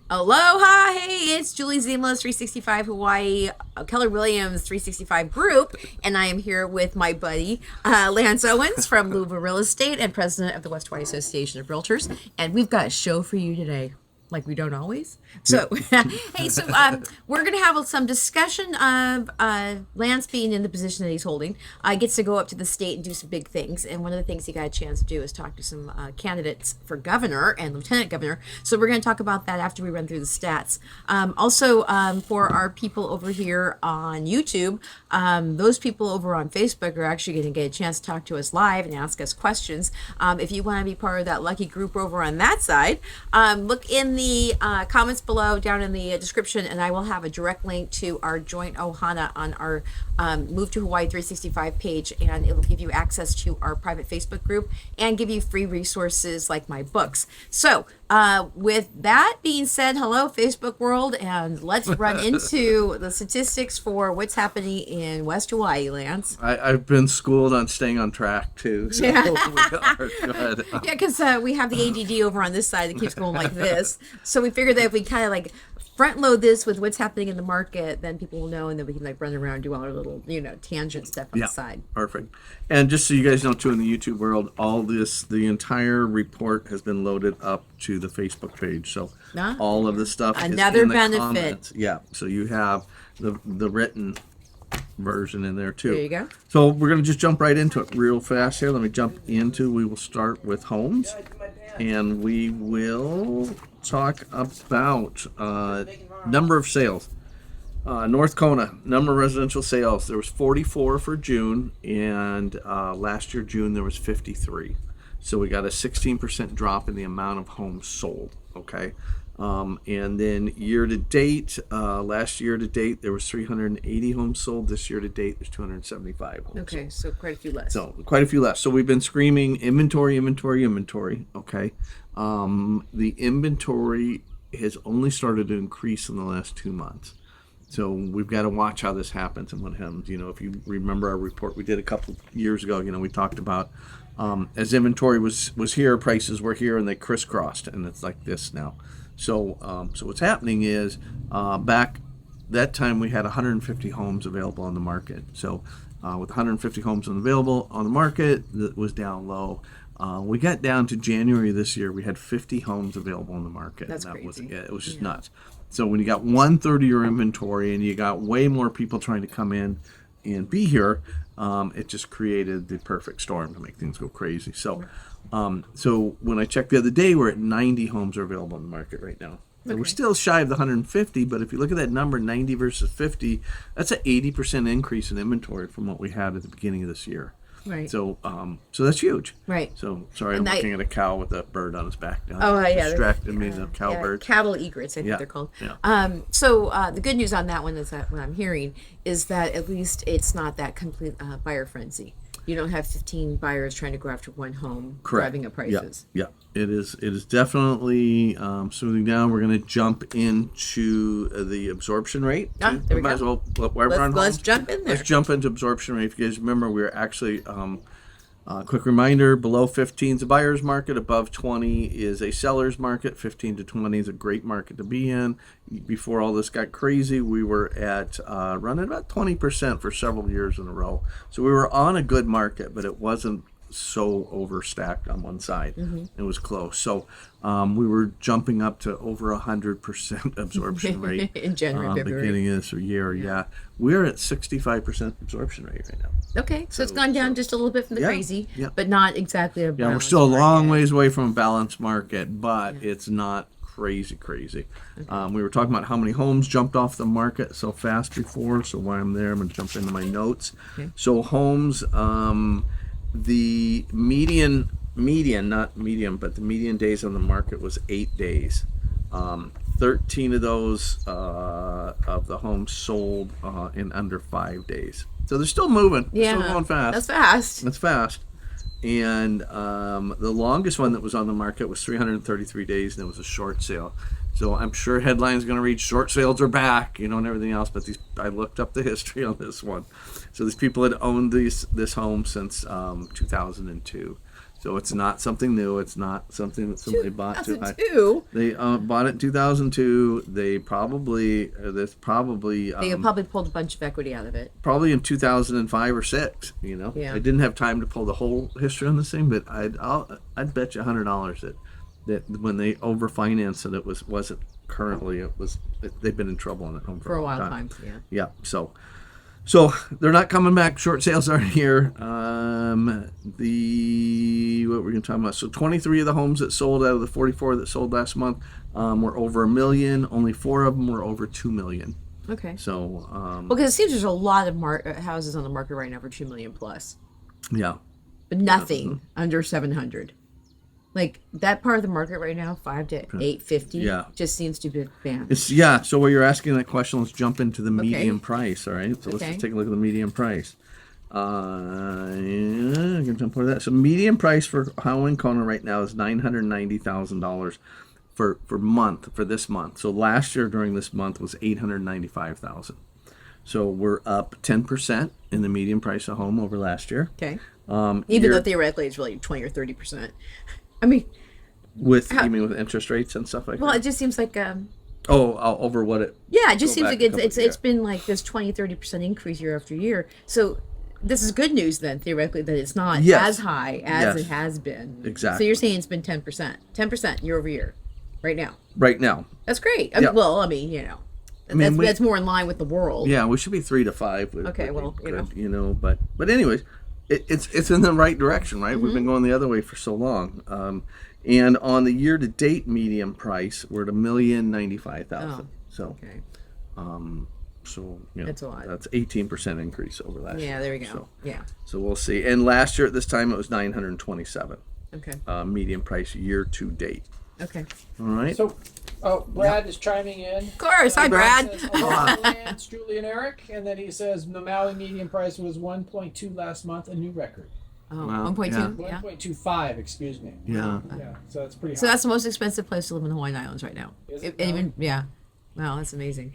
Aloha, hey, it's Julie Ziemelis, 365 Hawaii, Keller Williams 365 Group, and I am here with my buddy Lance Owens from LUVA Real Estate and president of the West Hawaii Association of Realtors, and we've got a show for you today. Like we don't always. So, hey, so we're going to have some discussion of Lance being in the position that he's holding. Gets to go up to the state and do some big things. And one of the things he got a chance to do is talk to some candidates for governor and lieutenant governor. So we're going to talk about that after we run through the stats. Also, for our people over here on YouTube, those people over on Facebook are actually going to get a chance to talk to us live and ask us questions. If you want to be part of that lucky group over on that side, look in the comments below down in the description, and I will have a direct link to our joint ohana on our Move to Hawaii 365 page, and it will give you access to our private Facebook group and give you free resources like my books. So with that being said, hello Facebook world, and let's run into the statistics for what's happening in West Hawaii, Lance. I've been schooled on staying on track too. So Yeah. we are good. Yeah, because we have the ADD over on this side that keeps going like this. So we figured that if we kind of like front load this with what's happening in the market, then people will know, and then we can like run around and do all our little, tangent stuff on the side. Perfect. And just so you guys know too, in the YouTube world, the entire report has been loaded up to the Facebook page. So all of the stuff Another is in the benefit. comments. Yeah. So you have the written version in there too. There you go. So we're going to just jump right into it real fast here. We will start with homes, and we will talk about number of sales. North Kona, number of residential sales. There was 44 for June, and last year June there was 53. So we got a 16% drop in the amount of homes sold. Okay. And then year to date, last year to date, there was 380 homes sold. This year to date, there's 275 homes Okay, sold. so quite a few less. So quite a few less. So we've been screaming inventory, inventory, inventory. Okay. The inventory has only started to increase in the last 2 months. So we've got to watch how this happens and what happens. If you remember our report we did a couple of years ago, we talked about as inventory was here, prices were here, and they crisscrossed, and it's like this now. So what's happening is back that time we had 150 homes available on the market. So with 150 homes available on the market, that was down low. We got down to January this year, we had 50 homes available on the market. That's and that crazy. it was just nuts. So when you got 1/3 of your inventory and you got way more people trying to come in and be here, it just created the perfect storm to make things go crazy. So when I checked the other day, we're at 90 homes are available on the market right now. So we're still shy of the 150, but if you look at that number, 90 versus 50, that's an 80% increase in inventory from what we had at the beginning of this year. Right. So that's huge. Right. So sorry, And I'm looking at a cow with a bird on his back now. Oh, yeah. Distracted me, the cowbird. Cattle egrets, I think Yeah, they're called. yeah. So the good news on that one is that what I'm hearing is that at least it's not that complete buyer frenzy. You don't have 15 buyers trying to go after one home, driving up prices. Yeah. It is definitely smoothing down. We're going to jump into the absorption rate. There we Might go. as well, while we're on Let's homes, jump in there. Let's jump into absorption rate. If you guys remember, we were actually, quick reminder, below 15 is a buyer's market, above 20 is a seller's market, 15 to 20 is a great market to be in. Before all this got crazy, we were at running about 20% for several years in a row. So we were on a good market, but it wasn't so overstacked on one side. It was close. So we were jumping up to over 100% absorption rate In January, February. beginning of this year. Yeah. We're at 65% absorption rate right now. Okay, so it's gone down just a little bit from the crazy, but not exactly a Yeah, we're balanced still a long market. ways away from a balanced market, but it's not crazy. We were talking about how many homes jumped off the market so fast before, so while I'm there, I'm going to jump into my notes. Okay. So homes, the median, not medium, but the median days on the market was 8 days. 13 of those of the homes sold in under 5 days. So they're still moving. They're still going fast. That's fast. That's fast. And the longest one that was on the market was 333 days, and it was a short sale. So I'm sure headlines going to read short sales are back, and everything else. But I looked up the history on this one. So these people had owned this home since 2002. So it's not something new. It's not something that somebody bought too high. 2002. They bought it in 2002. They probably They have probably pulled a bunch of equity out of it. probably in 2005 or 6. You know, Yeah. I didn't have time to pull the whole history on this thing, but I'd bet you $100 that when they overfinanced it, wasn't currently. They've been in trouble on it home For a long while time. time, yeah. Yeah. So they're not coming back. Short sales aren't here. What were we going to talk about? So 23 of the homes that sold out of the 44 that sold last month were over $1 million. Only 4 of them were over $2 million. Okay. So Because it seems there's a lot of houses on the market right now for $2 million plus, yeah, but nothing under 700. Like that part of the market right now, 5 to 850, Yeah. just seems to be banned. So while you're asking that question, let's jump into the median price. All right. So let's Okay. just take a look at the median price. I can jump over that. So median price for Howell and Kona right now is $990,000 for this month. So last year during this month was $895,000. So we're up 10% in the median price of home over last year. Okay. Even though theoretically it's really 20 or 30%. I mean, You mean with interest rates and stuff like well, that? it just seems like Over what it? yeah, it just Go seems back like a couple- it's been like this 20-30% increase year after year. So this is good news then, theoretically, that it's not Yes. as high as Yes. it has been. Exactly. So you're saying it's been 10% year over year, right now. Right now. That's great. Yeah. That's more in line with the world. Yeah, we should be 3 to 5. Okay, well, But anyways, it's in the right direction, right? Mm-hmm. We've been going the other way for so long. And on the year-to-date median price, we're at $1,095,000. Oh, So, Okay. that's a lot. That's 18% increase over last year. Yeah, there we go. So, Yeah. so we'll see. And last year at this time, it was 927 Okay. median price year-to-date. Okay. All right. So, Brad is chiming in. Of course. Hi, Brad. Says, "Hello, Lance, Julie, and Eric." And then he says the Maui median price was 1.2 last month, a new record. Oh, Wow, 1.2. yeah. Yeah. 1.25, excuse me. Yeah. Yeah, so that's pretty So high. that's the most expensive place to live in the Hawaiian Islands right now. Is it? Even yeah. Wow, that's amazing.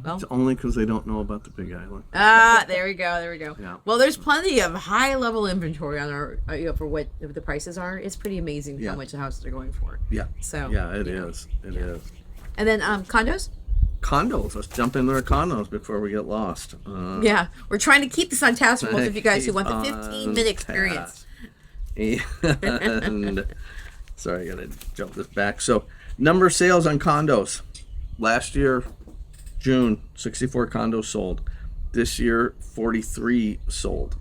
Well, It's only because they don't know about the Big Island. there we go. There we go. Yeah. Well, there's plenty of high level inventory on our for what the prices are. It's pretty amazing Yeah. how much the houses are going for. Yeah. So Yeah, it is. It is. And then condos. Condos. Let's jump into our condos before we get lost. Yeah, we're trying to keep this on task for most of you guys who want the 15-minute experience. And sorry, I gotta jump this back. So, number of sales on condos. Last year, June, 64 condos sold. This year, 43 sold.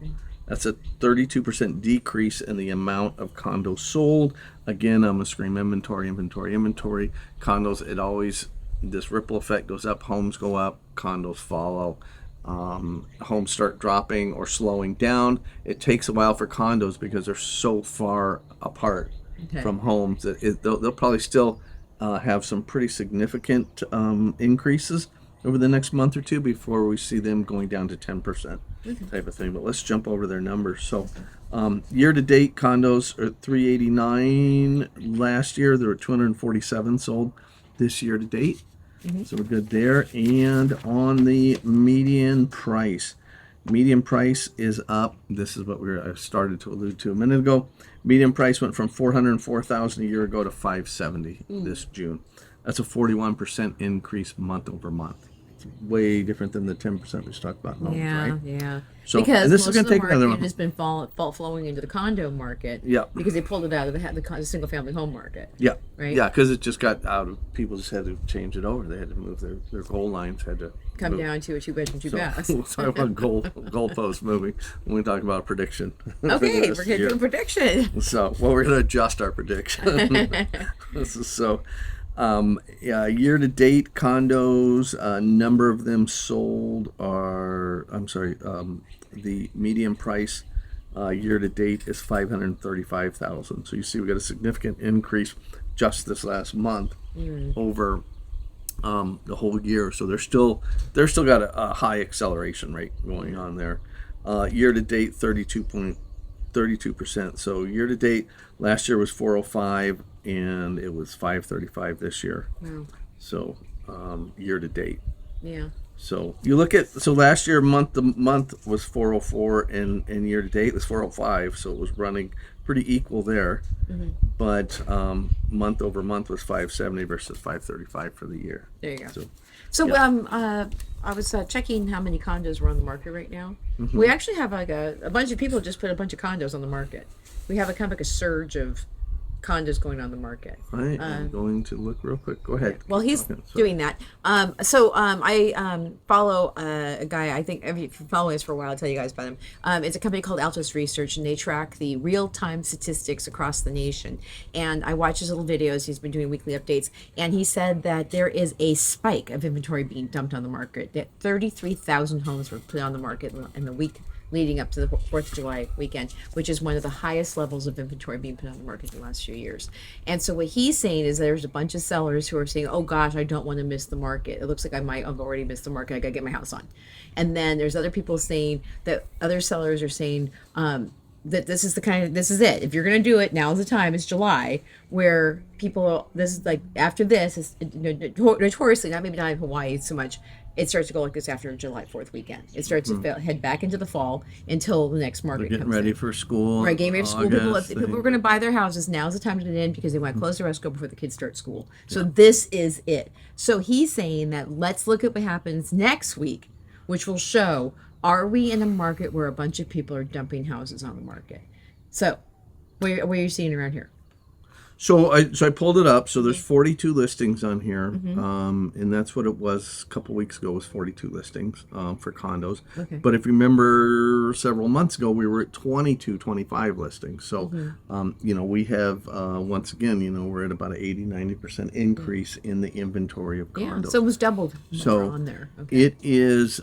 That's a 32% decrease in the amount of condos sold. Again, I'm gonna scream inventory. Condos, this ripple effect goes up, homes go up, condos follow. Homes start dropping or slowing down. It takes a while for condos because they're so far apart from homes that they'll probably still have some pretty significant increases over the next month or two before we see them going down to 10% type of thing. But let's jump over their numbers. So year to date, condos are 389. Last year there were 247 sold. This year to date. So we're good there. And on the median price is up. This is what I started to allude to a minute ago. Median price went from $404,000 a year ago to $570 this June. That's a 41% increase month over month. It's way different than the 10% we just talked about in homes, Yeah, right? yeah. So, because and this is most gonna of the take another market one. has been flowing into the condo market. Yeah. Because they pulled it out of the single family home market. Yeah. Right? Yeah, because it just got out of, people just had to change it over. They had to move their goal lines, had to Come move. down to a 2-bedroom, 2 bath. We'll talk about goalpost moving when we talk about prediction. for Okay, this we're gonna year. do a prediction. So, well, we're going to adjust our prediction. Year to date condos, number of them sold are, the median price year to date is 535,000. So you see we got a significant increase just this last month over the whole year. So they're still got a high acceleration rate going on there. Year to date, 32%. So year to date, last year was 405 and it was 535 this year. Wow. So year to date. Yeah. So you look at, last year month to month was 404 and year to date was 405. So it was running pretty equal there. But month over month was 570 versus 535 for the year. There you go. So, So, yeah. I was checking how many condos were on the market right now. We actually have like a bunch of people just put a bunch of condos on the market. We have a kind of like a surge of condos going on the market. I am going to look real quick. Go ahead. Well, he's Talking. So- doing that. I follow a guy. I think if you follow us for a while, I'll tell you guys about him. It's a company called Altos Research, and they track the real-time statistics across the nation. And I watch his little videos. He's been doing weekly updates, and he said that there is a spike of inventory being dumped on the market. That 33,000 homes were put on the market in the week leading up to the 4th of July weekend, which is one of the highest levels of inventory being put on the market in the last few years. And so what he's saying is there's a bunch of sellers who are saying, oh gosh, I don't want to miss the market. It looks like I might have already missed the market. I got to get my house on. And then there's other people saying that other sellers are saying that this is it. If you're going to do it, now's the time. It's July, where people, this is like, after this, is notoriously, not in Hawaii so much, it starts to go like this after July 4th weekend. It starts to head back into the fall until the next market Getting comes ready in. for school. Right, getting ready for school. August, People are going to buy their houses. Now's the time to get in because they want to close their escrow before the kids start school. So this is it. So he's saying that let's look at what happens next week, which will show, are we in a market where a bunch of people are dumping houses on the market? So what are you seeing around here? So I pulled it up. So there's 42 listings on here, and that's what it was a couple weeks ago. Was 42 listings for condos. Okay. But if you remember, several months ago we were at 25 listings. So we have once again, we're at about an 80-90% increase in the inventory of condos. Yeah, so it was doubled So on there. Okay. it is.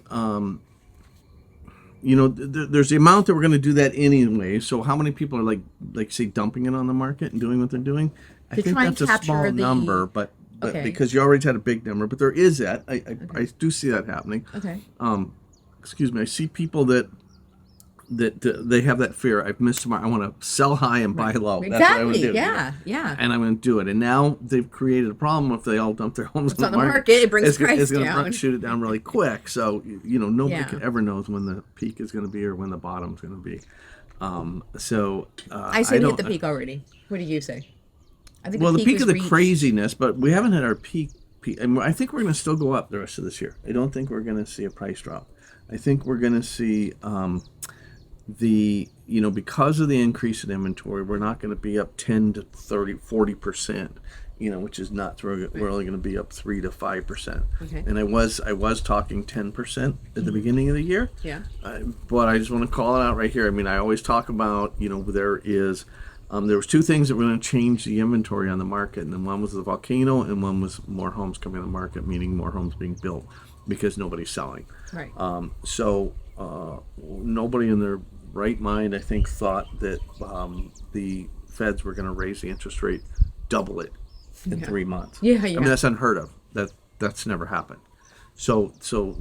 There's the amount that we're going to do that anyway. So how many people are like say dumping it on the market and doing what they're doing? I think try and that's a capture small the- number, but Okay. because you already had a big number, but there is that. I do see that happening. Okay. Excuse me. I see people that they have that fear. I've missed tomorrow. I want to sell high and buy low. Exactly. That's what I want to do. Yeah. And I'm going to do it. And now they've created a problem if they all dump their homes It's on the market. It brings price it's down. to shoot it down really quick. So nobody Yeah. can ever knows when the peak is going to be or when the bottom's going to be. I say we hit the peak already. What do you say? I think the peak was of the reached. craziness, but we haven't hit our peak. And I think we're going to still go up the rest of this year. I don't think we're going to see a price drop. I think we're going to see because of the increase in inventory, we're not going to be up 10 to 30, 40%, which is nuts. We're only going to be up 3 to 5%. Okay. And I was talking 10% at the beginning of the year. Yeah. But I just want to call it out right here. I mean, I always talk about, there was two things that were going to change the inventory on the market, and then one was the volcano, and one was more homes coming on the market, meaning more homes being built because nobody's selling. Right. Nobody in their right mind, I think, thought that the feds were going to raise the interest rate, double it in 3 months. Yeah. I mean, that's unheard of. That's never happened. So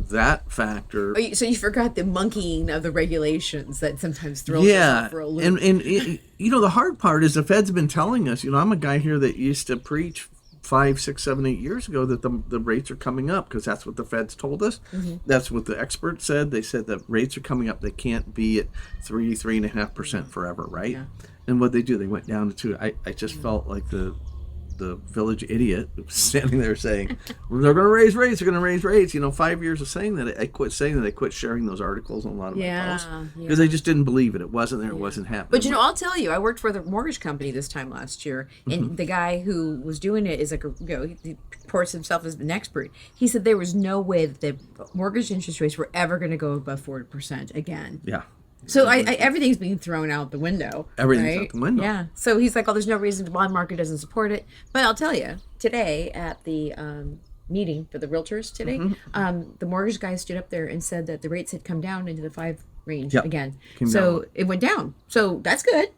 that factor. So you forgot the monkeying of the regulations that sometimes throws us off for a loop. And the hard part is the Fed's been telling us. I'm a guy here that used to preach 5, 6, 7, 8 years ago that the rates are coming up because that's what the Fed's told us. That's what the experts said. They said that rates are coming up. They can't be at 3.5% forever, right? Yeah. And what they do, they went down to 2. I just felt like the village idiot standing there saying they're going to raise rates. They're going to raise rates. 5 years of saying that, I quit saying that. I quit sharing those articles on a lot of my posts because I just didn't believe it. It wasn't there. It wasn't happening. But I'll tell you, I worked for the mortgage company this time last year, and the guy who was doing it is like he reports himself as an expert. He said there was no way that the mortgage interest rates were ever going to go above 4% again. Yeah. So everything's being thrown out the window. Everything's right? out the window. Yeah. So he's like, there's no reason the bond market doesn't support it. But I'll tell you, today at the meeting for the Realtors today, the mortgage guy stood up there and said that the rates had come down into the 5 range again. So it went down. So that's good.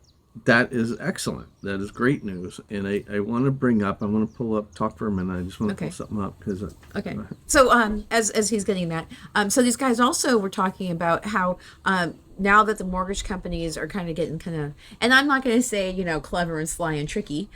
That is excellent. That is great news. And I want to bring up, I want to pull up, talk for a minute. I just want to pull something up because. Okay. So as he's getting that, so these guys also were talking about how now that the mortgage companies are kind of getting and I'm not going to say clever and sly and tricky,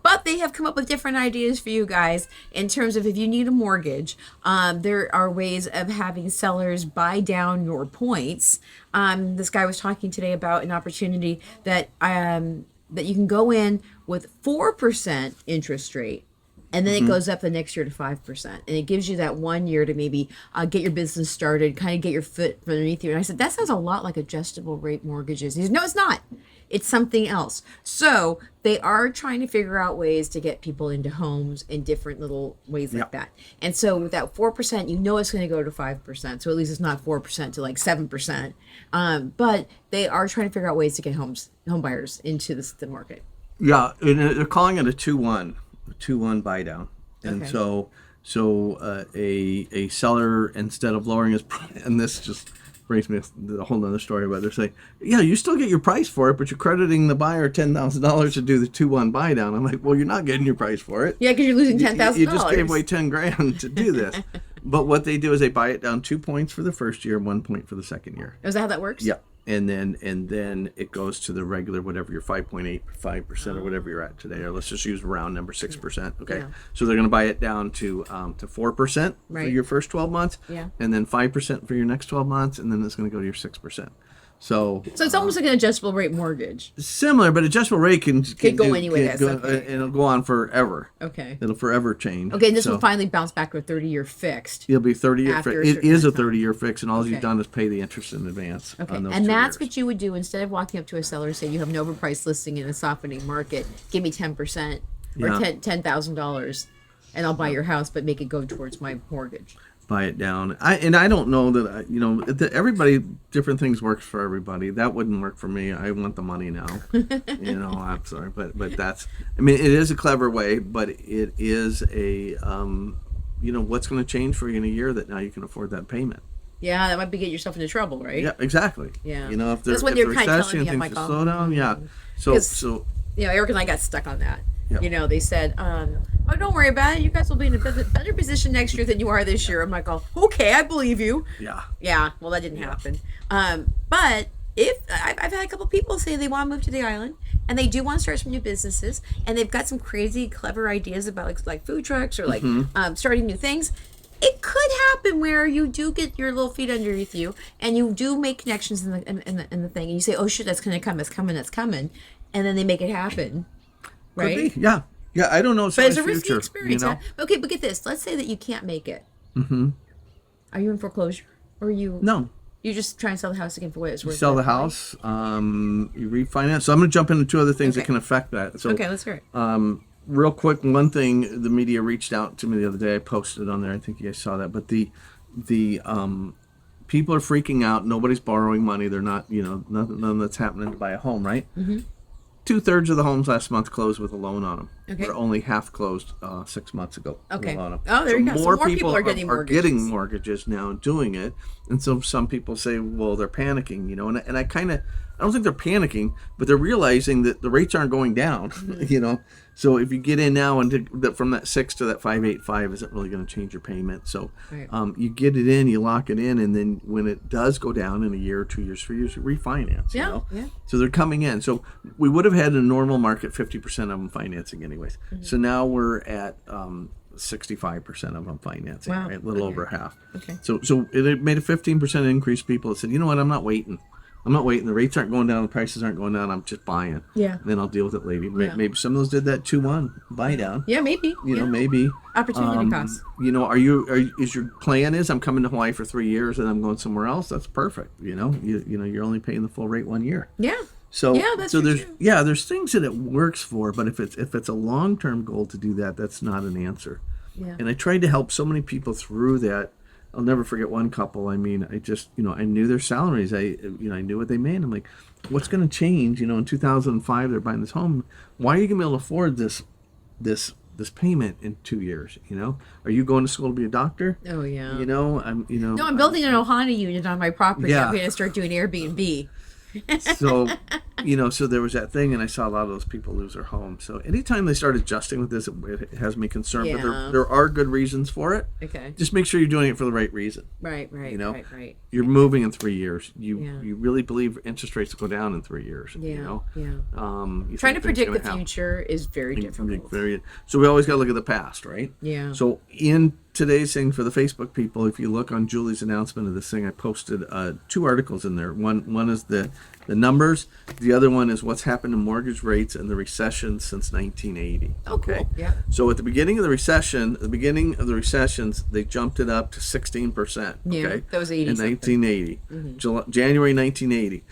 but But they have come up with different ideas for you guys in terms of if you need a mortgage. There are ways of having sellers buy down your points. This guy was talking today about an opportunity that that you can go in with 4% interest rate. And then it goes up the next year to 5%. And it gives you that 1 year to maybe get your business started, kind of get your foot underneath you. And I said, that sounds a lot like adjustable rate mortgages. He said, no, it's not. It's something else. So they are trying to figure out ways to get people into homes in different little ways like that. And so with that 4%, you know it's going to go to 5%. So at least it's not 4% to like 7%. But they are trying to figure out ways to get home buyers into the market. Yeah, and they're calling it a 2-1 buy down, and Okay. so a seller, instead of lowering his price, and this just brings me a whole nother story about, they're saying, yeah, you still get your price for it, but you're crediting the buyer $10,000 to do the 2-1 buy down. I'm like, well, you're not getting your price for it. Yeah, because you're losing $10,000. You just gave away 10 grand to do this. But what they do is they buy it down 2 points for the first year, 1 point for the second year. Is that how that works? Yeah. And then it goes to the regular, whatever your 5.85% or whatever you're at today, or let's just use round number 6%. Okay, Yeah. so they're going to buy it down to 4% for Right. your first 12 months, Yeah. and then 5% for your next 12 months, and then it's going to go to your 6%. So it's almost like an adjustable rate mortgage. similar, but adjustable rate can go anyway, that's okay. and it'll go on forever. Okay. It'll forever change. Okay, and this So will finally bounce back to a 30-year fixed. it'll be 30-year after fix. a It certain is a amount of time. 30-year fix, and all you've Okay. done is pay the interest in advance Okay, on those and 2 that's years. what you would do instead of walking up to a seller and say you have an overpriced listing in a softening market. Give me 10% or Yeah. $10,000, and I'll buy your house, but make it go towards my mortgage. Buy it down. I don't know that everybody, different things works for everybody. That wouldn't work for me. I want the money now. I'm sorry, but that's. I mean, it is a clever way, but it is a what's going to change for you in a year that now you can afford that payment. Yeah, that might be getting yourself into trouble, right? Yeah, exactly. Yeah. If there's That's what if they're the kinda telling recession me at my things call. slow down, yeah. So 'Cause- Eric and I got stuck on that. Yeah. They said, oh, don't worry about it. You guys will be in a better position next year than you are this year. I'm like, oh, okay, I believe you. yeah. Yeah, well, that didn't happen. But if I've had a couple people say they want to move to the island and they do want to start some new businesses and they've got some crazy, clever ideas about like food trucks or like starting new things. It could happen where you do get your little feet underneath you and you do make connections in the thing and you say, oh shit, that's gonna come, it's coming, and then they make it happen, right? Could be. Yeah. I don't know. But it's a risky future, experience. Huh? Okay, but get this. Let's say that you can't make it. Mm-hmm. Are you in foreclosure, or are you? No. You just try and sell the house again for what it's worth. Sell the right? house. You refinance. So I'm going to jump into 2 other things that Okay. can affect that. So Okay, let's hear it. real quick, one thing the media reached out to me the other day. I posted on there. I think you guys saw that. But the people are freaking out. Nobody's borrowing money. They're not. None that's happening to buy a home, right? Mm-hmm. 2/3 of the homes last month closed with a loan on them. Okay. We're only half closed 6 months ago. with Okay. a loan on 'em. Oh, there you go. So more people are getting mortgages. mortgages now, doing it, and so some people say, well, they're panicking, and I don't think they're panicking, but they're realizing that the rates aren't going down, Mm-hmm. So if you get in now and from that 6 to that 5.85 isn't really going to change your payment. So Right. you get it in, you lock it in, and then when it does go down in a year, 2 years, 3 years, you refinance. Yeah, yeah. So they're coming in. So we would have had a normal market 50% of them financing anyways. Mm-hmm. So now we're at 65% of them financing, Wow. right? A little Okay. over half. Okay. So it made a 15% increase. People that said, you know what, I'm not waiting. The rates aren't going down. The prices aren't going down. I'm just buying. Yeah. And then I'll deal with it later. Yeah. Maybe some of those did that 2-1 buy down. Yeah, maybe. Maybe. Opportunity cost. Is your plan is I'm coming to Hawaii for 3 years and I'm going somewhere else? That's perfect. You're only paying the full rate 1 year. Yeah. So Yeah, that's so for there's sure. there's things that it works for, but if it's a long-term goal to do that, that's not an answer. Yeah. And I tried to help so many people through that. I'll never forget one couple. I mean, I just I knew their salaries. I knew what they made. I'm like, what's going to change? In 2005 they're buying this home. Why are you going to be able to afford this payment in 2 years? Are you going to school to be a doctor? Oh yeah. No, I'm building an Ohana unit on my property. Yeah. I'm going to start doing Airbnb. So So there was that thing, and I saw a lot of those people lose their homes. So anytime they start adjusting with this, it has me concerned. Yeah. But there are good reasons for it. Okay. Just make sure you're doing it for the right reason. Right. Right. You're moving in 3 years. You Yeah. you really believe interest rates will go down in 3 years. Yeah. Yeah. You Trying to think things predict gonna the happen. future is very difficult. So we always got to look at the past, right? Yeah. So in today's thing for the Facebook people, if you look on Julie's announcement of this thing, I posted 2 articles in there. One is the numbers. The other one is what's happened to mortgage rates and the recession since 1980. Oh, cool. Yeah. So at the beginning of the recessions, they jumped it up to 16%. Yeah, Okay. that was 80 in something. 1980, January 1980.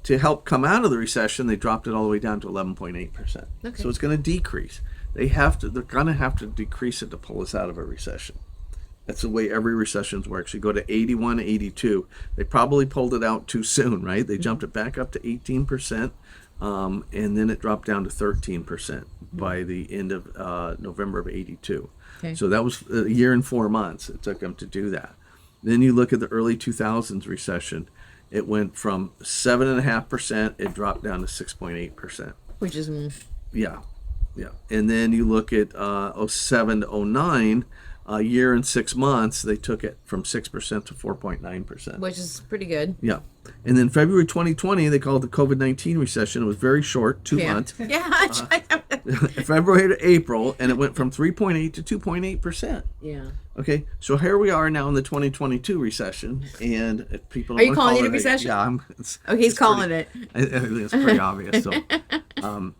To help come out of the recession, they dropped it all the way down to 11.8%. Okay. So it's going to decrease. They're going to have to decrease it to pull us out of a recession. That's the way every recessions works. You go to 81, 82. They probably pulled it out too soon, right? They jumped it back up to 18%, and then it dropped down to 13% by the end of November of 82. Okay. So that was a year and 4 months it took them to do that. Then you look at the early 2000s recession. It went from 7.5%, it dropped down to 6.8%. Which is Yeah. And then you look at 07 to 09, a year and 6 months, they took it from 6% to 4.9%. which is pretty good. Yeah. And then February 2020, they called it the COVID-19 recession. It was very short, 2 months. Yeah. February to April, and it went from 3.8 to 2.8%. Yeah. Okay, so here we are now in the 2022 recession, and if people don't Are you wanna calling call it a recession? Yeah, Okay, he's calling it. I think it's pretty obvious. So,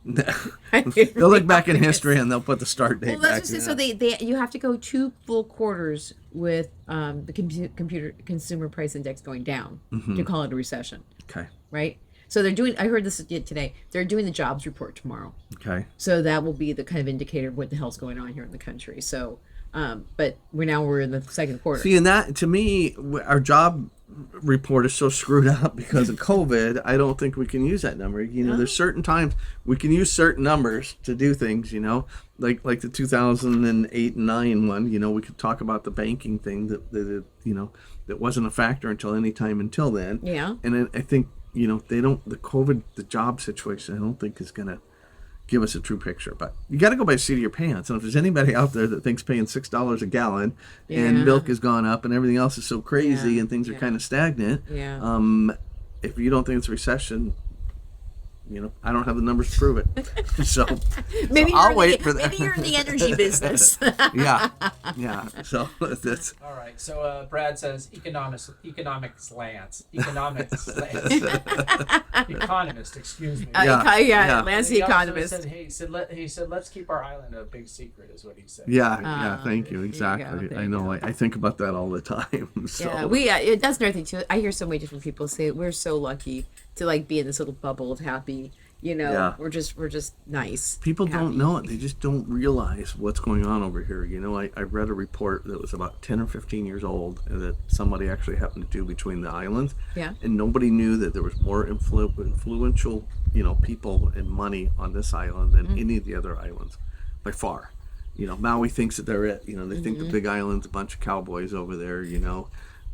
they'll look back in history and they'll put the start date Well, back. that's just so you have to go 2 full quarters with the consumer price index going down to call it a recession, Okay. right? So they're doing. I heard this today. They're doing the jobs report tomorrow. Okay. So that will be the kind of indicator of what the hell's going on here in the country. So, but we're in the second quarter. See, and that to me, our job report is so screwed up because of COVID. I don't think we can use that number. There's certain times we can use certain numbers to do things. Like the 2008 and 9 one. We could talk about the banking thing that wasn't a factor until any time until then. Yeah. And I think the job situation, I don't think is gonna give us a true picture, but you got to go by the seat of your pants. And if there's anybody out there that thinks paying $6 a gallon and milk has gone up and everything else is so crazy and things are kind of stagnant, if you don't think it's a recession, I don't have the numbers to prove it. So Maybe I'll wait for that. Maybe you're in the energy business. Yeah. So that's All right. So Brad says economist, economist. Excuse me. Yeah. Lance And the he also economist. said, he said, let's keep our island a big secret, is what he said. Thank you. There you Exactly. go. I know. I think about that all the time. So. Yeah, that's another thing too. I hear so many different people say we're so lucky to be in this little bubble of happy. We're just nice. People don't happy. know it. They just don't realize what's going on over here. I read a report that was about 10 or 15 years old that somebody actually happened to do between the islands. Yeah. And nobody knew that there was more influential, people and money on this island than any of the other islands, by far. Maui thinks that they're it. They think the big island's a bunch of cowboys over there,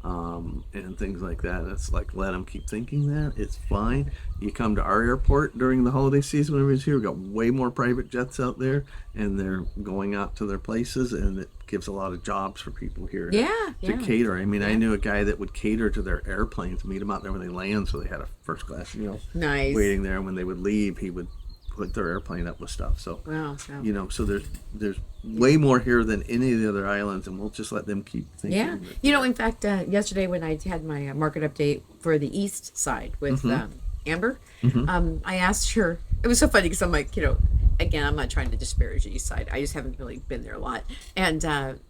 and things like that. It's like, let them keep thinking that. It's fine. You come to our airport during the holiday season when everybody's here, we've got way more private jets out there, and they're going out to their places, and it gives a lot of jobs for people here to cater. I mean, I knew a guy that would cater to their airplanes, meet them out there when they land, so they had a first class, nice waiting there. And when they would leave, he would put their airplane up with stuff. So, wow. so there's way more here than any of the other islands, and we'll just let them keep thinking. Yeah. In fact, yesterday when I had my market update for the east side with Amber, I asked her, it was so funny because I'm like, again, I'm not trying to disparage the east side. I just haven't really been there a lot. And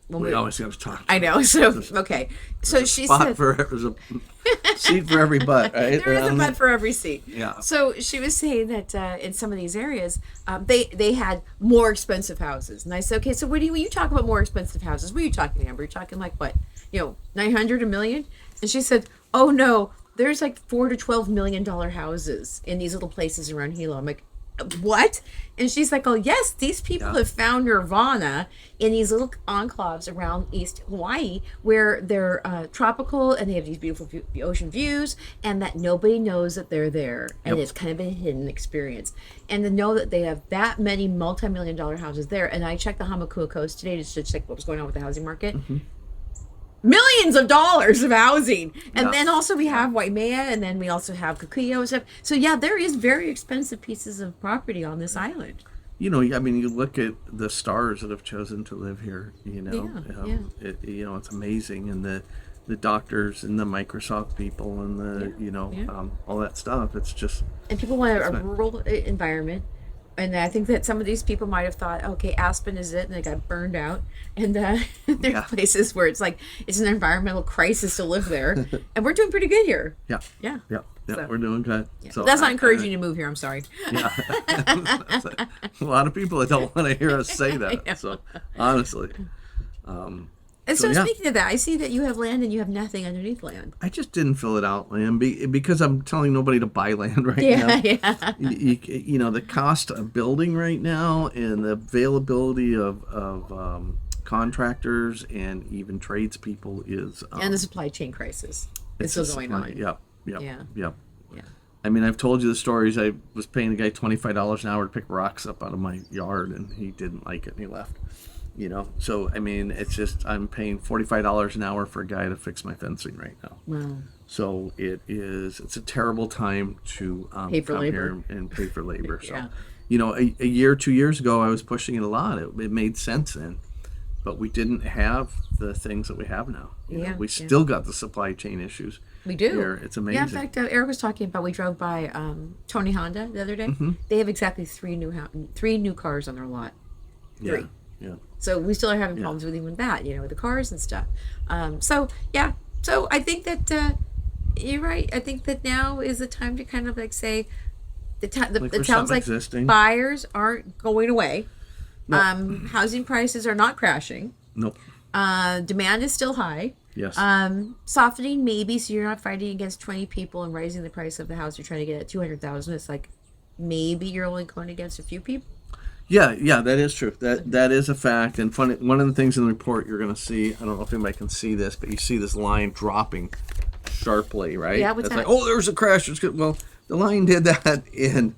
when we always have to talk. I know. So, okay. So she said, there's a seat for every butt, right? There is a butt for every seat. Yeah. So she was saying that in some of these areas, they had more expensive houses. And I said, okay, so when you talk about more expensive houses, what are you talking, Amber? You're talking like what? 900, $1 million? And she said, oh no, there's like $4 to $12 million houses in these little places around Hilo. I'm like, what? And she's like, oh, yes, these people have found nirvana in these little enclaves around East Hawaii where they're tropical and they have these beautiful ocean views, and that nobody knows that they're there. And it's kind of a hidden experience. And to know that they have that many multi-million-dollar houses there. And I checked the Hamakua Coast today just to check what was going on with the housing market. Millions of dollars of housing. And then also we have Waimea, and then we also have Kikuyu and stuff. So yeah, there is very expensive pieces of property on this island. You know, I mean, you look at the stars that have chosen to live here, you know, you know, it's amazing. And the doctors and the Microsoft people and the, all that stuff. It's just. And people want a rural environment. And I think that some of these people might have thought, okay, Aspen is it, and they got burned out. And there are places where it's like it's an environmental crisis to live there, and we're doing pretty good here. Yeah, So, we're doing good. Yeah. So That's not encouraging you to move here. I'm sorry. Yeah, a lot of people that don't want to hear us say that. So honestly, and so speaking of that, I see that you have land and you have nothing underneath land. I just didn't fill it out, land, because I'm telling nobody to buy land right now. Yeah. You know, the cost of building right now and the availability of contractors and even tradespeople is and the supply chain crisis is still going on. Yep. Yeah. I mean, I've told you the stories. I was paying a guy $25 an hour to pick rocks up out of my yard, and he didn't like it, and he left. You know, so I mean, it's just I'm paying $45 an hour for a guy to fix my fencing right now. Wow. So it's a terrible time to pay for come labor here and pay for labor. So, Yeah. You know, a year, 2 years ago, I was pushing it a lot. It made sense then, but we didn't have the things that we have now. You know, we still got the supply chain issues. We do. Here. It's amazing. Yeah, in fact, Eric was talking about, we drove by Tony Honda the other day. Mm-hmm. They have exactly three new cars on their lot. Three. Yeah. So we still are having problems with even that, with the cars and stuff. So I think that you're right. I think that now is the time to kind of like say, it sounds like buyers aren't going away. Nope. Housing prices are not crashing. Nope. Demand is still high. Yes. Softening maybe, so you're not fighting against 20 people and raising the price of the house you're trying to get at 200,000. It's like maybe you're only going against a few people. Yeah, that is true. That is a fact. And funny, one of the things in the report you're going to see, I don't know if anybody can see this, but you see this line dropping sharply, right? Yeah, what's that? Like, oh, there's a crash. Well, the line did that in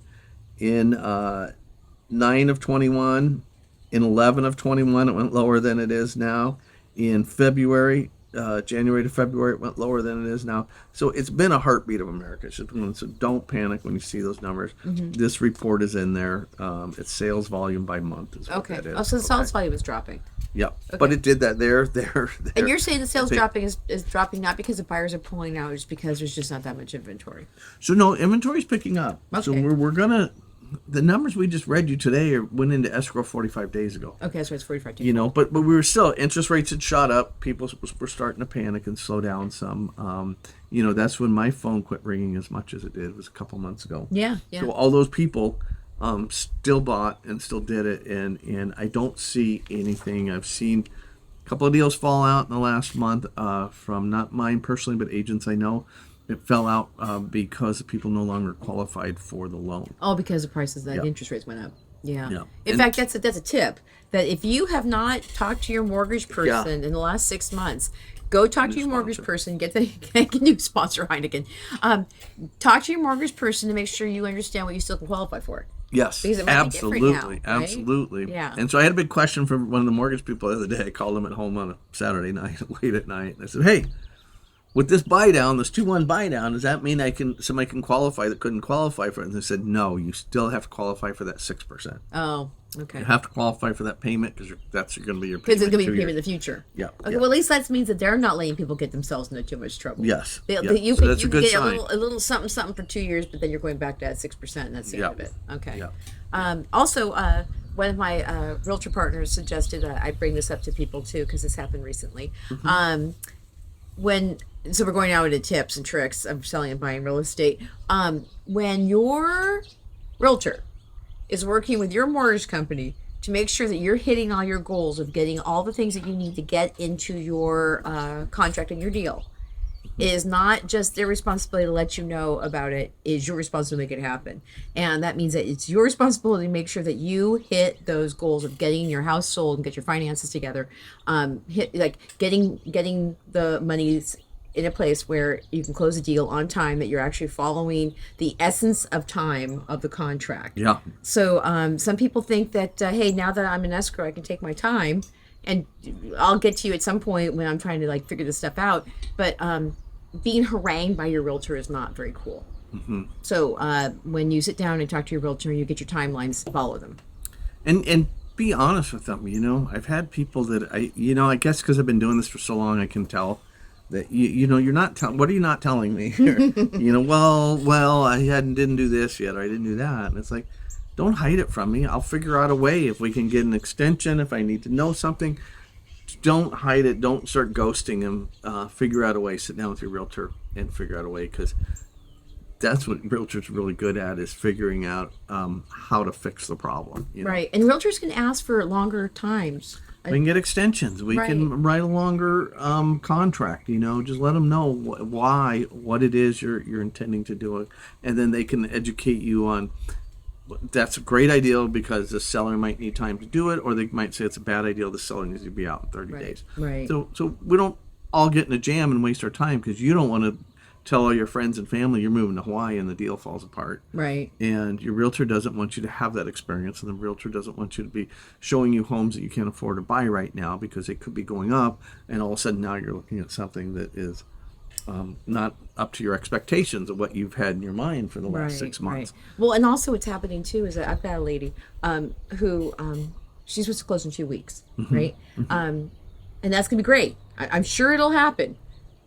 9 of 21, in 11 of 21, it went lower than it is now. In February, January to February, it went lower than it is now. So it's been a heartbeat of America. So don't panic when you see those numbers. Mm-hmm. This report is in there. It's sales volume by month is what that is. Oh, so the sales volume is dropping. Yeah, okay. But it did that there. And you're saying the sales dropping is dropping not because the buyers are pulling out, just because there's just not that much inventory. So no, inventory's picking up. Okay. So we're gonna. The numbers we just read you today went into escrow 45 days ago. Okay, so it's 45 days. But we were still, interest rates had shot up. People were starting to panic and slow down some. That's when my phone quit ringing as much as it did. It was a couple months ago. Yeah. So all those people still bought and still did it. And I don't see anything. I've seen a couple of deals fall out in the last month from not mine personally, but agents I know. It fell out because people no longer qualified for the loan. Oh, because the prices, the interest rates went up. Yeah. In And fact, that's a tip that if you have not talked to your mortgage person in the last 6 months, go talk to your mortgage person. Get a new sponsor, Heineken. Talk to your mortgage person to make sure you understand what you still can qualify for. Yes, because it might be different now, right? Absolutely. Yeah. And so I had a big question from one of the mortgage people the other day. I called them at home on a Saturday night, late at night, and I said, "Hey, with this buy down, this 2-1 buy down, does that mean somebody can qualify that couldn't qualify for it?" And they said, "No, you still have to qualify for that 6%. Oh, okay. You have to qualify for that payment because that's going to be your payment. Because it's going to be your payment in the future. Yeah. Okay. Well, at least that means that they're not letting people get themselves into too much trouble. Yes. You so can that's a good get sign. a little something for 2 years, but then you're going back to that 6%, and that's the end of it. Okay. Yeah. Also, one of my realtor partners suggested I bring this up to people too, because this happened recently. Mm-hmm. So we're going out into tips and tricks of selling and buying real estate. When your realtor is working with your mortgage company to make sure that you're hitting all your goals of getting all the things that you need to get into your contract and your deal, It is not just their responsibility to let you know about it. It is your responsibility to make it happen. And that means that it's your responsibility to make sure that you hit ththose goals of getting your house sold and get your finances together. Getting the monies in a place where you can close a deal on time, that you're actually following the essence of time of the contract. Yeah. So some people think that, hey, now that I'm in escrow, I can take my time and I'll get to you at some point when I'm trying to like figure this stuff out. But being harangued by your realtor is not very cool. Mm-hmm. So when you sit down and talk to your realtor, you get your timelines, follow them. And be honest with them. I've had people that I guess because I've been doing this for so long, I can tell that you're not what are you not telling me here? well I didn't do this yet, or I didn't do that. And it's like, don't hide it from me. I'll figure out a way. If we can get an extension, if I need to know something, don't hide it. Don't start ghosting him. Figure out a way. Sit down with your realtor and figure out a way, because that's what realtors are really good at, is figuring out how to fix the problem. Right. And realtors can ask for longer times. We can get extensions. We can write a longer contract. Just let them know what it is you're intending to do it, and then they can educate you on. That's a great idea because the seller might need time to do it, or they might say it's a bad idea. The seller needs to be out in 30 days. Right. So we don't all get in a jam and waste our time, because you don't want to tell all your friends and family you're moving to Hawaii and the deal falls apart. Right. And your realtor doesn't want you to have that experience, and the realtor doesn't want you to be showing you homes that you can't afford to buy right now because they could be going up, and all of a sudden now you're looking at something that is not up to your expectations of what you've had in your mind for the last 6 months. Right. Well, and also what's happening too is that I've got a lady who she's supposed to close in 2 weeks, right? And that's gonna be great. I'm sure it'll happen,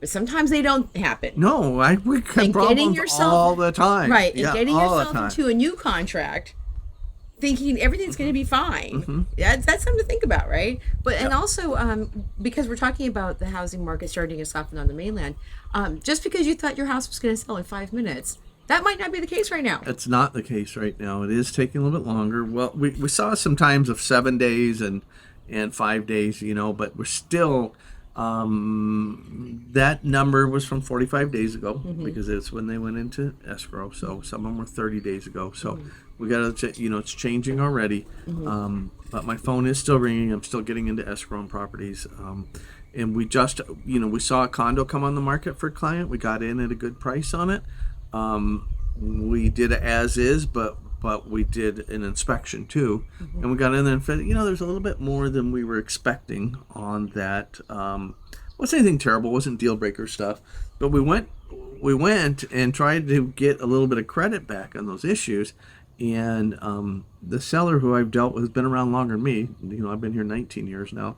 but sometimes they don't happen. No, we have problems all the time. Right, and yeah, getting all yourself the time. into a new contract, thinking everything's going to be fine. That's something to think about, right? But and also because we're talking about the housing market starting to soften on the mainland, just because you thought your house was going to sell in 5 minutes, that might not be the case right now. It's not the case right now. It is taking a little bit longer. Well, we saw some times of 7 days and 5 days, but we're still. That number was from 45 days ago because it's when they went into escrow. So some of them were 30 days ago. So we got to, it's changing already. But my phone is still ringing. I'm still getting into escrow on properties. And we just, we saw a condo come on the market for a client. We got in at a good price on it. We did it as is, but we did an inspection too, and we got in there and said, there's a little bit more than we were expecting on that. Wasn't anything terrible, wasn't deal breaker stuff, but we went and tried to get a little bit of credit back on those issues, and the seller who I've dealt with has been around longer than me. I've been here 19 years now,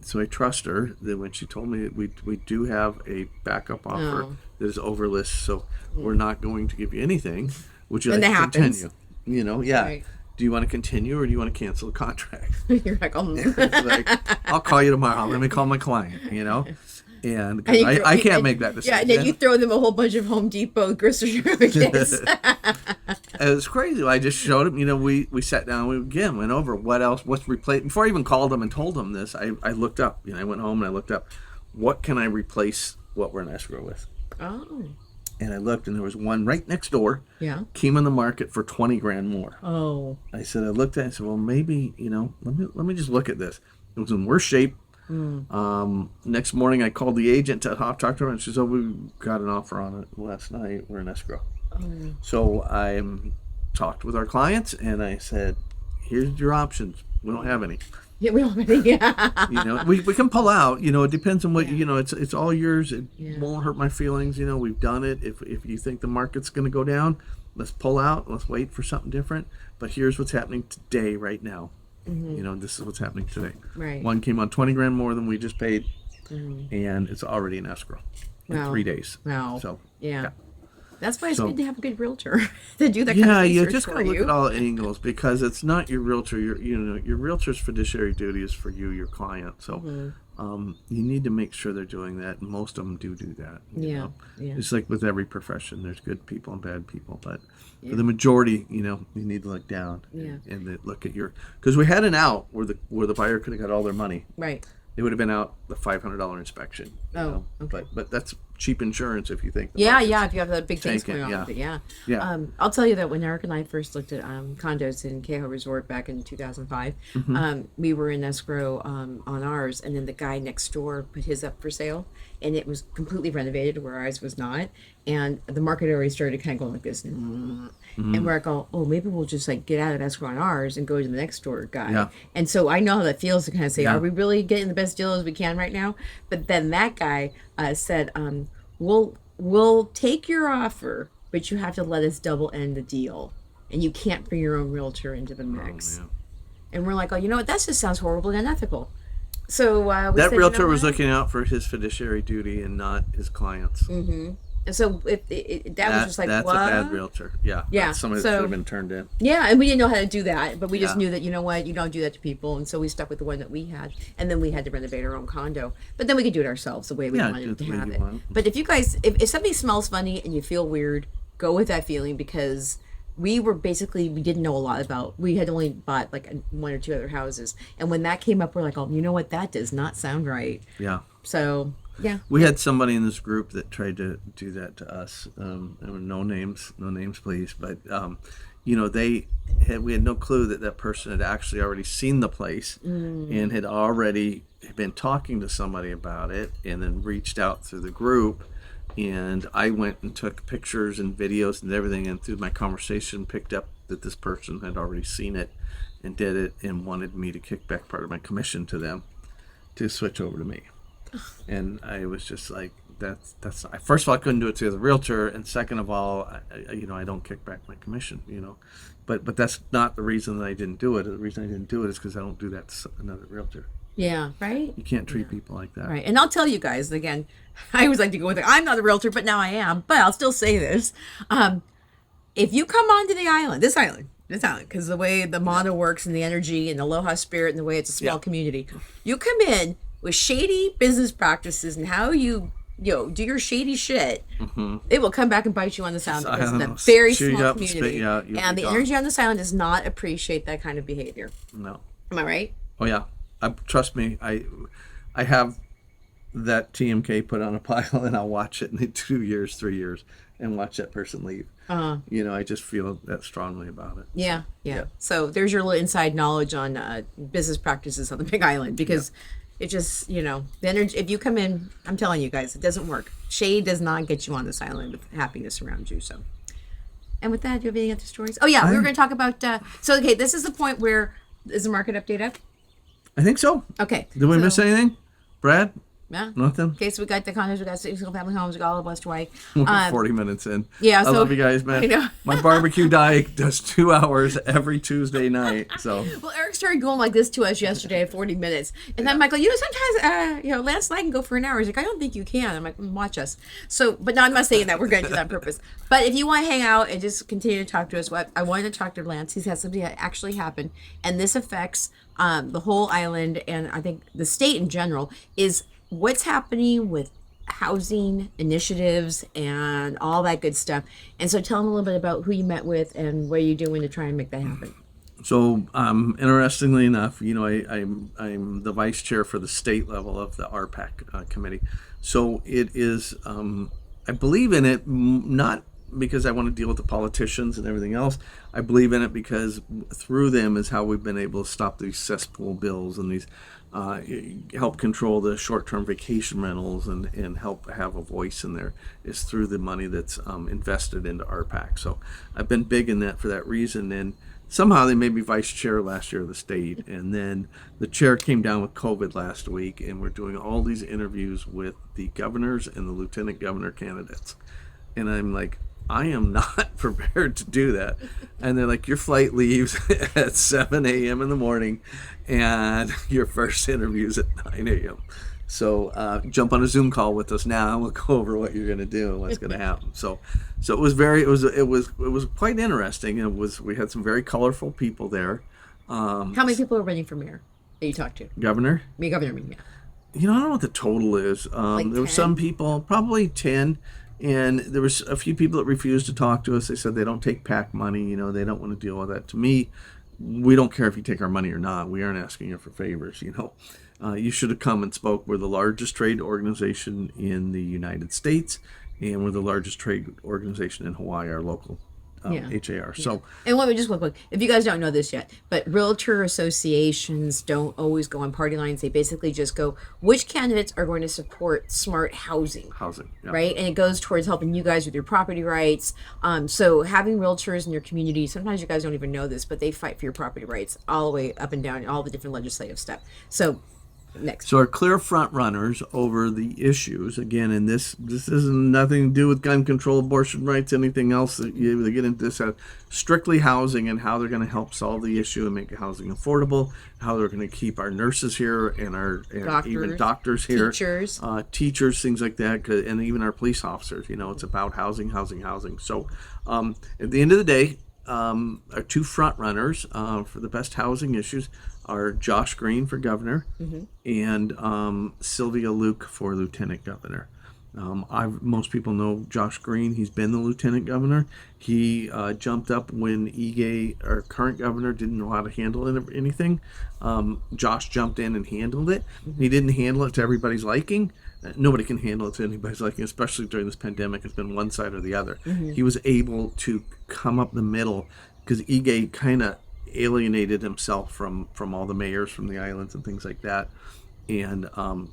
so I trust her. That when she told me that we do have a backup offer that is over list, so we're not going to give you anything. Would you like to continue? Right. Do you want to continue, or do you want to cancel the contract? You're like, It's like, I'll call you tomorrow. Let me call my client, And I can't make that decision. Yeah, and then you throw them a whole bunch of Home Depot grocery kits. It was crazy. I just showed him, we sat down, we again went over what's replaced. Before I even called them and told them this, I looked up, I went home and I looked up, what can I replace what we're in escrow with? Oh. And I looked, and there was one right next door. Yeah. Came on the market for $20,000 more. Oh. I looked at it. I said, well, maybe let me just look at this. It was in worse shape. Next morning, I called the agent to talk to her, and she said, we got an offer on it last night. We're in escrow. Oh. So I talked with our clients, and I said, here's your options. We don't have any. Yeah, we don't have any. We can pull out. It depends on what it's all yours. It won't hurt my feelings. We've done it. If you think the market's going to go down, let's pull out. Let's wait for something different. But here's what's happening today, right now. This is what's happening today. Right. One came on $20,000 more than we just paid, and it's already in escrow in 3 days. Wow. So yeah. That's why it's good to have a good realtor to do that kind of research you just for gotta look at all angles, because it's not your realtor. Your realtor's fiduciary duty is for you, your client. So you need to make sure they're doing that. And most of them do that. Yeah. It's like with every profession, there's good people and bad people, but for the majority, you need to look down and look at because we had an out where the buyer could have got all their money. Right. It would have been out the $500 inspection. Oh, okay. But that's cheap insurance if you think. The Yeah, market's yeah. If you have the big things tanking, going on, yeah. but yeah. Yeah. I'll tell you that when Eric and I first looked at condos in Kehoe Resort back in 2005, we were in escrow on ours, and then the guy next door put his up for sale, and it was completely renovated where ours was not, and the market already started kind of going like this, and we're like, oh, maybe we'll just like get out of escrow on ours and go to the next door guy. Yeah. And so I know how that feels to kind of say, Yeah. are we really getting the best deal as we can right now? But then that guy said, we'll take your offer, but you have to let us double end the deal, and you can't bring your own realtor into the mix. man. And we're like, oh, you know what? That just sounds horribly unethical. So we That said, you realtor know was what? looking out for his fiduciary duty and not his clients. And so that was just like, that's what? a bad realtor. Yeah. Yeah, That's somebody so- that should have been turned in. Yeah, and we didn't know how to do that, but we just Yeah. knew that, you know what, you don't do that to people, and so we stuck with the one that we had, and then we had to renovate our own condo, but then we could do it ourselves the way we Yeah, wanted do it to the way have you it. want. But if you guys, if something smells funny and you feel weird, go with that feeling, because we didn't know a lot about, we had only bought like one or two other houses, and when that came up, we're like, oh, you know what, that does not sound right. Yeah. So yeah, We had somebody in this group that tried to do that to us. No names, please. But we had no clue that person had actually already seen the place and had already been talking to somebody about it, and then reached out through the group. And I went and took pictures and videos and everything, and through my conversation picked up that this person had already seen it and did it and wanted me to kick back part of my commission to them to switch over to me. And I was just like, that's not, first of all, I couldn't do it to the realtor, and second of all, I don't kick back my commission, but that's not the reason that I didn't do it. The reason I didn't do it is because I don't do that to another realtor. yeah, right? You can't treat people like that. Right. And I'll tell you guys again, I always like to go with it. I'm not a realtor, but now I am. But I'll still say this. If you come onto the island, this island, because the way the mono works and the energy and the aloha spirit and the way it's a small Yeah. community, you come in with shady business practices and how you do your shady shit, it will come back and bite you on the sound, because it's a very chew you small up and spit community. you out, you'll And be the gone. energy on this island does not appreciate that kind of behavior. No. Am I right? Oh yeah. Trust me. I have that TMK put on a pile, and I'll watch it in 2 years, 3 years, and watch that person leave. I just feel that strongly about it. Yeah. Yeah. So there's your little inside knowledge on business practices on the Big Island, because it just, the energy, if you come in, I'm telling you guys, it doesn't work. Shade does not get you on this island with happiness around you. So, and with that, do you have any other stories? Oh yeah, we were going to talk about, okay, this is the point where, is the market update up? I think so. Okay. Did we miss anything? Brad? Yeah. Nothing? Okay, so we got the condos, we got single family homes, we got all of West Hawaii. We're 40 minutes in. yeah, I so- love you guys, man. I know. My barbecue diet does 2 hours every Tuesday night. So Well, Eric started going like this to us yesterday at 40 minutes. And then Michael, sometimes, Lance and I can go for an hour. He's like, I don't think you can. I'm like, watch us. So, but no, I'm not saying that. We're going to do that on purpose. But if you want to hang out and just continue to talk to us, I wanted to talk to Lance. He's had something that actually happened. And this affects the whole island, and I think the state in general, is what's happening with housing initiatives and all that good stuff. And so tell them a little bit about who you met with and what are you doing to try and make that happen. So, interestingly enough, I'm the vice chair for the state level of the RPAC committee. So it is, I believe in it, not because I want to deal with the politicians and everything else. I believe in it because through them is how we've been able to stop these cesspool bills and these, help control the short-term vacation rentals and help have a voice in there, is through the money that's invested into RPAC. So I've been big in that for that reason. And somehow they made me vice chair last year of the state, and then the chair came down with COVID last week, and we're doing all these interviews with the governors and the lieutenant governor candidates, and I'm like, I am not prepared to do that. And they're like, your flight leaves at 7 a.m. in the morning, and your first interview's at 9 a.m. So jump on a Zoom call with us now, and we'll go over what you're going to do and what's going to happen. So it was quite interesting. We had some very colorful people there. How many people are running for mayor that you talked to? Governor? Governor, I mean, yeah. I don't know what the total is. There were 10? some people, probably 10, and there was a few people that refused to talk to us. They said they don't take PAC money. They don't want to deal with that. To me, we don't care if you take our money or not. We aren't asking you for favors, You should have come and spoke. We're the largest trade organization in the United States, and we're the largest trade organization in Hawaii, our local HAR. So, and let me just quick, if you guys don't know this yet, but realtor associations don't always go on party lines. They basically just go, which candidates are going to support smart housing, yeah. right? And it goes towards helping you guys with your property rights. So having realtors in your community, sometimes you guys don't even know this, but they fight for your property rights all the way up and down, all the different legislative stuff. So next. So our clear front runners over the issues, again, and this has nothing to do with gun control, abortion rights, anything else. They get into this strictly housing and how they're going to help solve the issue and make housing affordable, how they're going to keep our nurses here and even doctors here, teachers, things like that, and even our police officers. It's about housing. So at the end of the day, our two front runners for the best housing issues are Josh Green for governor and Sylvia Luke for lieutenant governor. Most people know Josh Green. He's been the lieutenant governor. He jumped up when Ige, our current governor, didn't know how to handle anything. Josh jumped in and handled it. He didn't handle it to everybody's liking. Nobody can handle it to anybody's liking, especially during this pandemic. It's been one side or the other. He was able to come up the middle because Ige kind of alienated himself from all the mayors from the islands and things like that. And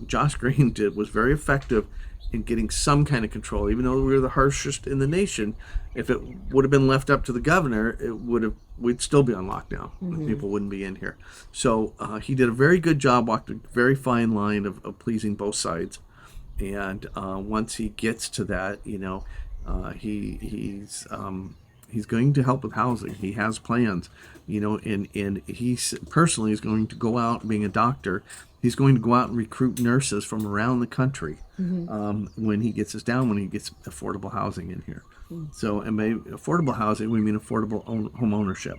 Josh Green was very effective in getting some kind of control, even though we were the harshest in the nation. If it would have been left up to the governor, we'd still be on lockdown. People wouldn't be in here. So he did a very good job, walked a very fine line of pleasing both sides. And once he gets to that, he's going to help with housing. He has plans, and he personally is going to go out, being a doctor, he's going to go out and recruit nurses from around the country when he gets affordable housing in here. So, and by affordable housing, we mean affordable home ownership.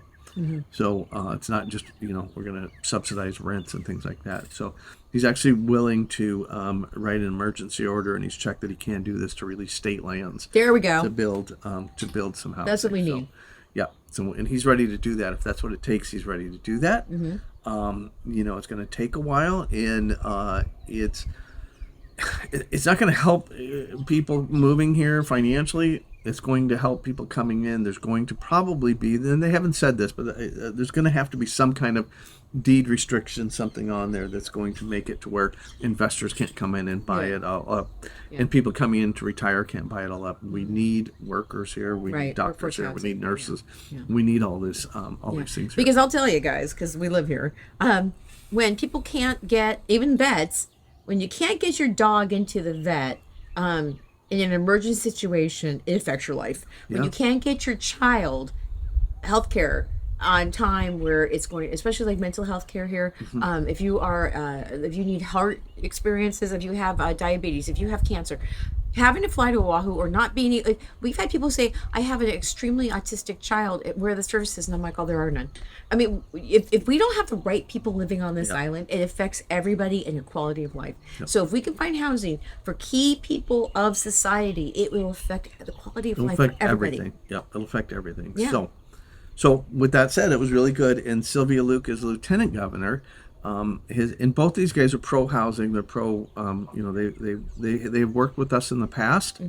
So it's not just, we're going to subsidize rents and things like that. So he's actually willing to write an emergency order, and he's checked that he can do this to release state lands. There we go. To build some housing. That's what we need. Yeah. So, and he's ready to do that. If that's what it takes, he's ready to do that. It's going to take a while, and it's not going to help people moving here financially. It's going to help people coming in. There's going to probably be, and they haven't said this, but there's going to have to be some kind of deed restriction, something on there that's going to make it to where investors can't come in and buy it all up. And people coming in to retire can't buy it all up. We need workers here. We need doctors here. We need nurses. We need all this, these things here. Because I'll tell you guys, because we live here, when people can't get, even vets, when you can't get your dog into the vet, in an emergency situation, it affects your life. When you can't get your child health care on time, where it's going, especially like mental health care here, if you need heart experiences, if you have diabetes, if you have cancer, having to fly to Oahu or not being, we've had people say, I have an extremely autistic child, where are the services? And I'm like, oh, there are none. I mean, if we don't have the right people living on this island, it affects everybody and your quality of life. So if we can find housing for key people of society, it will affect the quality of life for everybody. Everything. It'll affect everything. So with that said, it was really good. And Sylvia Luke is lieutenant governor. And both these guys are pro housing. They're pro. They've worked with us in the past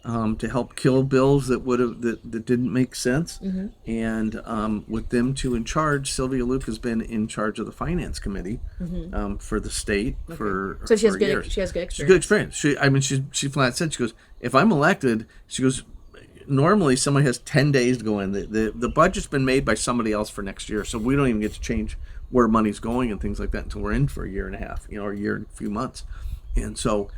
to help kill bills that didn't make sense. And with them two in charge, Sylvia Luke has been in charge of the finance committee for the state for so she has good years. She has good experience. She's good experience. She flat said, she goes, if I'm elected, she goes, normally somebody has 10 days to go in. The budget's been made by somebody else for next year, so we don't even get to change where money's going and things like that until we're in for a year and a half, or a year and a few months. And so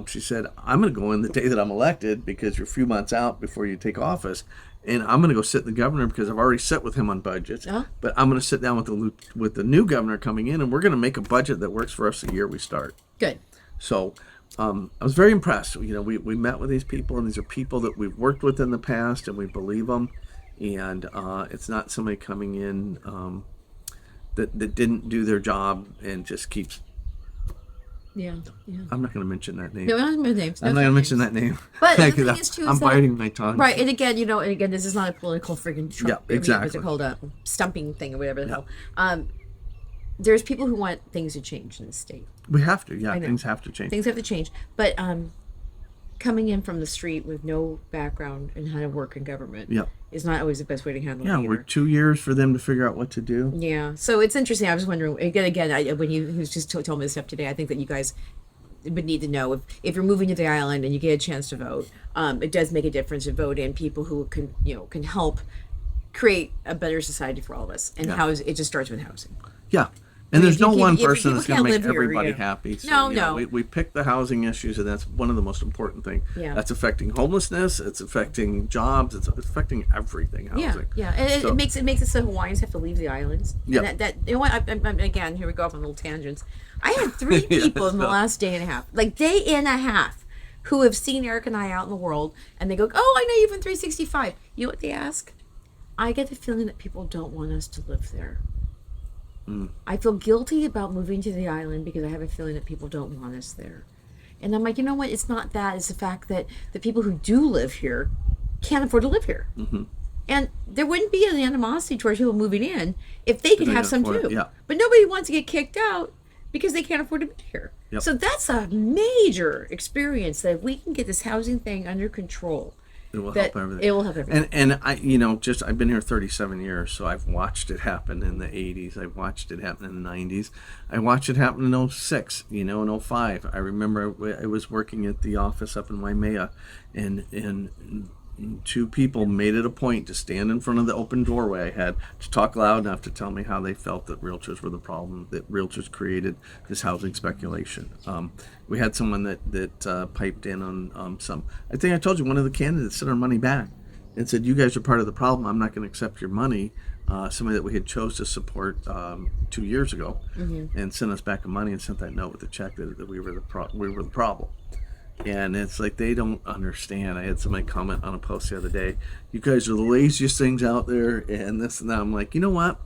she said, I'm going to go in the day that I'm elected, because you're a few months out before you take office, and I'm going to go sit with the governor, because I've already sat with him on budgets. But I'm going to sit down with the new governor coming in, and we're going to make a budget that works for us the year we start. Good. So I was very impressed. We met with these people, and these are people that we've worked with in the past, and we believe them. And it's not somebody coming in that didn't do their job and just keeps Yeah. I'm not going to mention that name. No, not names. I'm not going to mention that name. But the thing is, too, I'm biting my tongue. Right, and again, this is not a political freaking Trump. Yeah, exactly. What's it called? A stumping thing or whatever the hell. There's people who want things to change in the state. We have to. Yeah, things have to change. Things have to change. But coming in from the street with no background in how to work in government is not always the best way to handle it. Yeah, we're 2 years for them to figure out what to do. Yeah, so it's interesting. I was wondering, when he was just told me this stuff today, I think that you guys would need to know if you're moving to the island and you get a chance to vote, it does make a difference to vote in people who can help create a better society for all of us. And it just starts with housing. Yeah. And there's no one person people that's going to make can't live here, everybody happy. No. So, we pick the housing issues, and that's one of the most important things. Yeah. That's affecting homelessness. It's affecting jobs. It's affecting everything. Housing. Yeah. And it makes it so Hawaiians have to leave the islands. Yeah. And that you know what? Again, here we go off on little tangents. I had 3 people in the last day and a half, who have seen Eric and I out in the world, and they go, "Oh, I know you from 365." You know what they ask? I get the feeling that people don't want us to live there. I feel guilty about moving to the island because I have a feeling that people don't want us there. And I'm like, you know what? It's not that. It's the fact that the people who do live here can't afford to live here. Mm-hmm. And there wouldn't be an animosity towards people moving in if they could have some too. Yeah. But nobody wants to get kicked out because they can't afford to be here. Yep. So that's a major experience that if we can get this housing thing under control, it will help everything. It will help everything. And I, I've been here 37 years, so I've watched it happen in the 80s. I've watched it happen in the 90s. I watched it happen in 06, in 05. I remember I was working at the office up in Waimea, and 2 people made it a point to stand in front of the open doorway I had to talk loud enough to tell me how they felt that realtors were the problem, that realtors created this housing speculation. We had someone that piped in on some. I think I told you one of the candidates sent our money back and said, "You guys are part of the problem. I'm not going to accept your money." Somebody that we had chose to support 2 years ago, and sent us back the money and sent that note with the check that we were the problem. And it's like they don't understand. I had somebody comment on a post the other day, "You guys are the laziest things out there," and this and that. I'm like, you know what?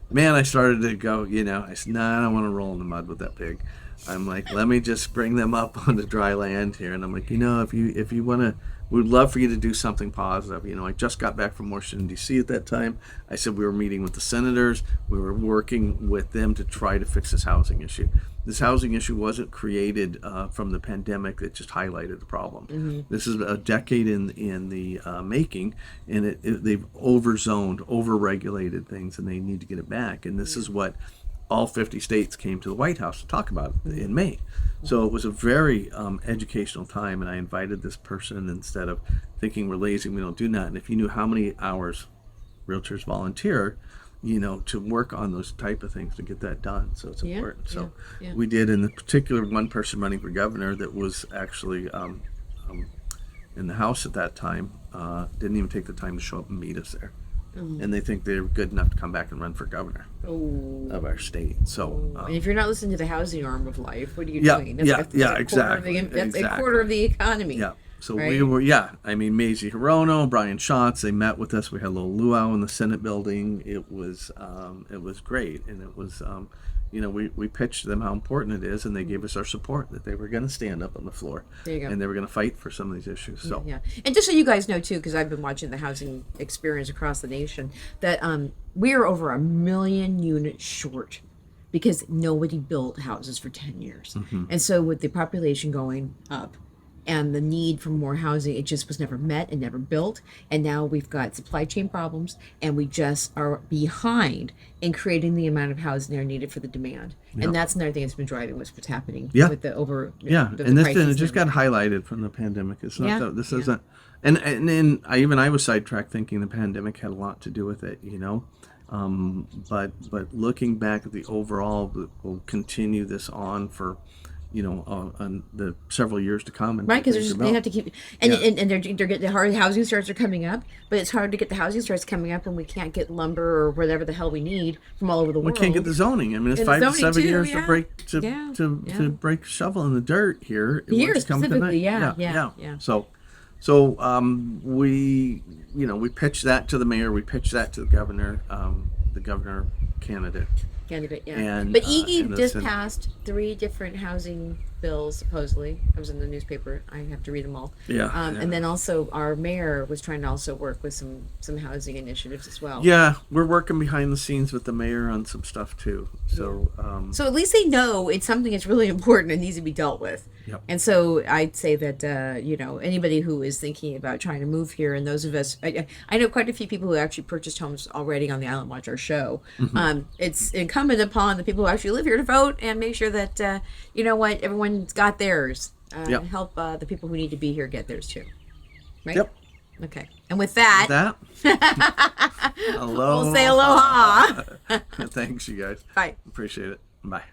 Man, I started to go, I said, "Nah, I don't want to roll in the mud with that pig." I'm like, let me just bring them up onto dry land here. And I'm like, if you want to, we'd love for you to do something positive. I just got back from Washington, D.C. at that time. I said we were meeting with the senators. We were working with them to try to fix this housing issue. This housing issue wasn't created from the pandemic that just highlighted the problem. Mm-hmm. This is a decade in the making, and they've overzoned, overregulated things, and they need to get it back. And this is what all 50 states came to the White House to talk about in May. So it was a very educational time, and I invited this person instead of thinking we're lazy, we don't do that. And if you knew how many hours realtors volunteer, to work on those type of things to get that done. So it's important. So we did, in the particular one person running for governor that was actually in the House at that time, didn't even take the time to show up and meet us there. And they think they're good enough to come back and run for governor of our state. So, and if you're not listening to the housing arm of life, what are you doing? Exactly. That's a quarter of the economy. Yeah. So we were, Maisie Hirono, Brian Schatz, they met with us. We had a little luau in the Senate building. It was great, and it was, we pitched them how important it is, and they gave us our support that they were going to stand up on the floor, and they were going to fight for some of these issues. So and just so you guys know too, because I've been watching the housing experience across the nation, that we are over 1 million units short because nobody built houses for 10 years, and so with the population going up and the need for more housing, it just was never met and never built. And now we've got supply chain problems, and we just are behind in creating the amount of housing that are needed for the demand. Yep. And that's another thing that's been driving what's happening with the over. And this just got highlighted from the pandemic. It's not this isn't, and I was sidetracked thinking the pandemic had a lot to do with it. But looking back at the overall, we'll continue this on for the several years to come. And right, because they have to keep, and they're getting the hard housing starts are coming up, but it's hard to get the housing starts coming up when we can't get lumber or whatever the hell we need from all over the world. We can't get the zoning. I mean, it's 5 to 7 years to break shovel in the dirt here. Here specifically, So we pitched that to the mayor. We pitched that to the governor candidate. But And, EG just passed 3 different housing bills, supposedly. I was in the newspaper. I have to read them all. Yeah, And then also our mayor was trying to also work with some housing initiatives as well. Yeah, we're working behind the scenes with the mayor on some stuff too. So, So at least they know it's something that's really important and needs to be dealt with. Yep. And so I'd say that, anybody who is thinking about trying to move here, and those of us, I know quite a few people who actually purchased homes already on the island watch our show. It's incumbent upon the people who actually live here to vote and make sure that, everyone's got theirs. Yep. And help the people who need to be here get theirs too. Right? Yep. Okay. And with that, Aloha. we'll say aloha. Thanks, you guys. Bye. Appreciate it. Bye.